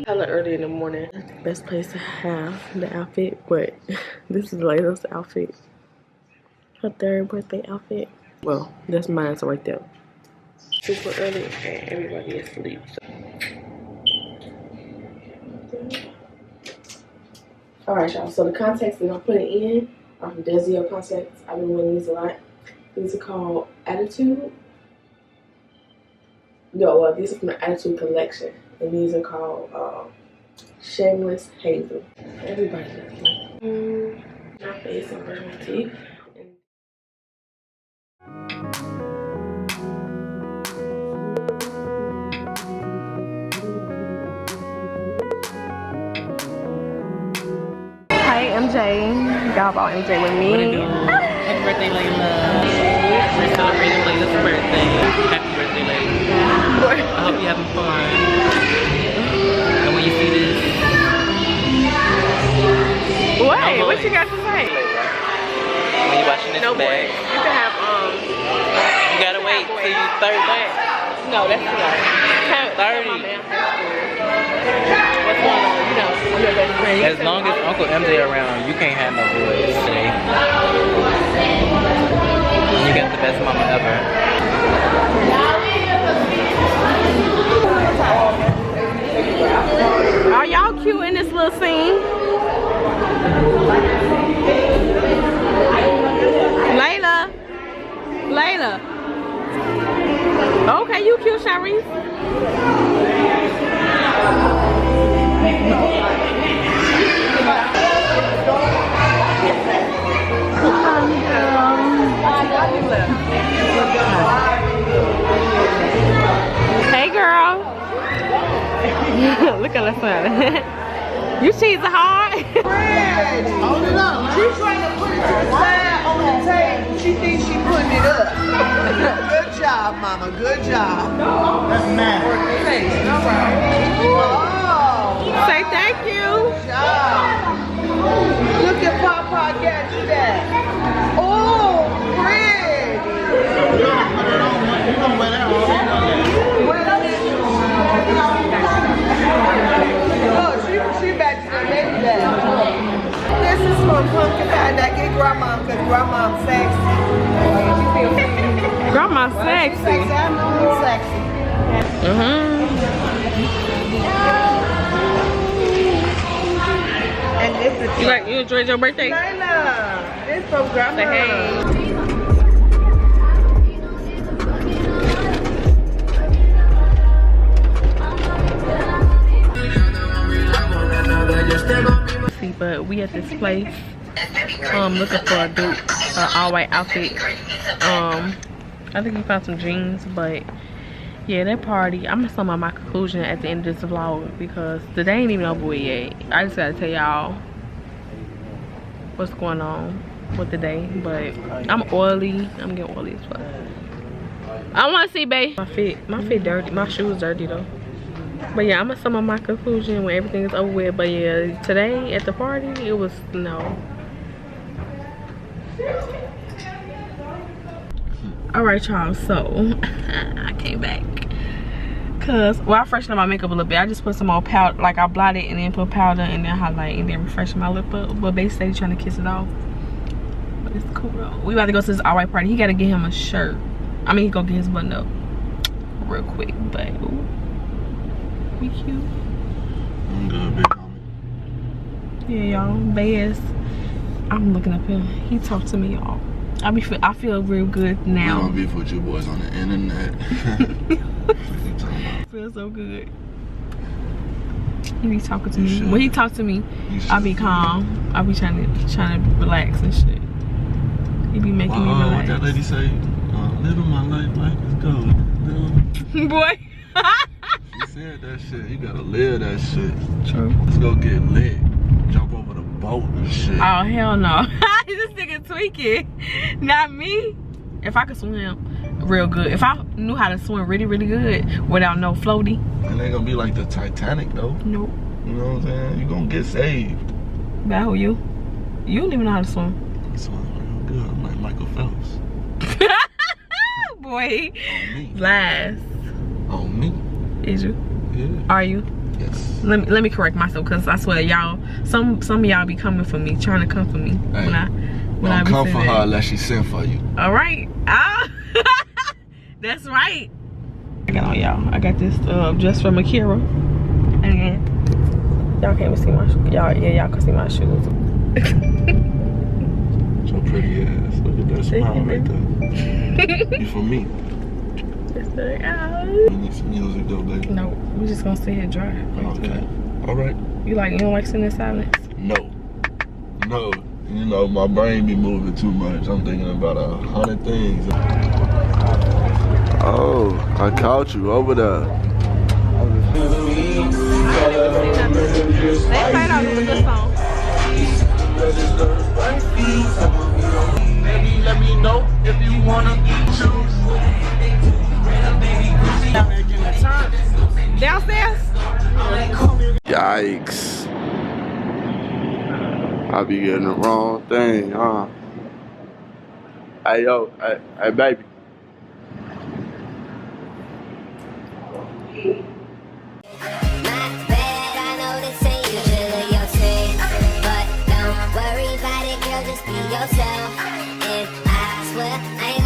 Hella early in the morning. Best place to have the outfit, but this is Laila's outfit. Her 3rd birthday outfit. Well, that's mine, so right there. Super early and everybody is asleep. Alright, y'all. So the contacts that I'm putting in are from Desio contacts. I've been wearing these a lot. These are called Attitude. No, well, these are from the Attitude collection. And these are called Shameless Hazel. Everybody does like my face and brush my teeth. Hi, MJ. Y'all bought MJ with me. What it do? Happy birthday, Laila. We're celebrating Laila's birthday. Happy birthday, Laila. I hope you're having fun. And when you see this... Wait, what you got to say? When you're watching this back... You can have, You gotta wait till you're 30. No, that's too long. 30. What's going on? You know, I'm your best friend. As long as Uncle MJ around, you can't have no boys. You got the best mama ever. Are y'all cute in this little scene? Laila. Laila. Okay, you cute, Sharice. Hey, girl. Look at her son. You cheese hard. Hold it up. She's trying to put it to the side on the table. She thinks she's putting it up. Good job, Mama. Good job. That's mad. All right. Oh. Say thank you. Good job. Look at Papa got you that. Oh, pretty. You're going to wear that all Oh, she back to the baby bag. This is from Pumpkin Pie. That get Grandma, because Grandma's sexy. Grandma's sexy. I know you're sexy. And this is You enjoyed your birthday? Laila. This from Grandma. Say hey. But we at this place looking for a dude, all-white outfit. I think we found some jeans, but yeah, that party, I'm gonna sum up my conclusion at the end of this vlog because the day ain't even over with yet. I just gotta tell y'all what's going on with the day, but I'm oily. I'm getting oily as fuck. I want to see, babe. My feet dirty. My shoes dirty though. But yeah, I'm gonna sum up my conclusion when everything is over with. But yeah, today at the party, it was no. Alright, y'all, so I came back. Cause, well, I freshened up my makeup a little bit. I just put some more powder, like I blotted and then put powder and then highlight and then refreshed my lip up. But basically trying to kiss it off. But it's cool though. We about to go to this alright party. He gotta get him a shirt. I mean, he go get his button up real quick, but ooh. We cute. I'm good, big homie. Yeah, y'all. Bass. I'm looking up him. He talked to me, y'all. I feel real good now. We don't beef with you boys on the internet. I feel so good. He be talking to me. When he talk to me, I be calm. I be trying to relax and shit. He be making me relax. What that lady say? Living my life like it's gold. Boy. She said that shit. You gotta live that shit. True. Let's go get lit. Jump over the boat and shit. Oh, hell no. This nigga tweaking. Not me. If I could swim real good. If I knew how to swim really, really good without no floaty. And they gonna be like the Titanic though. Nope. You know what I'm saying? You gonna get saved. About who you? You don't even know how to swim. I swim real good. I'm like Michael Phelps. Boy. On me. Lies. On me. Is you? Yeah. Are you? Yes. Let me correct myself, because I swear y'all, some of y'all be coming for me, trying to come for me Hey, when I don't be come saying for that. her unless she sent for you. All right. Ah, that's right. I got on y'all. I got this just from Akira, and y'all can't even see my y'all. Yeah, y'all can see my shoes. So pretty ass. Look at that smile right there. You for me. You need some music though, baby. No, we just gonna sit here dry. Okay. All right. You don't like sitting in silence? No. No. You know, my brain be moving too much. I'm thinking about 100 things. Oh, I caught you over there. They played out with a good song. Baby, let me know if you wanna choose. Downstairs? Yikes. I be getting the wrong thing, huh? Hey, yo, hey, baby. Worry about it, girl, just be yourself. And I swear I ain't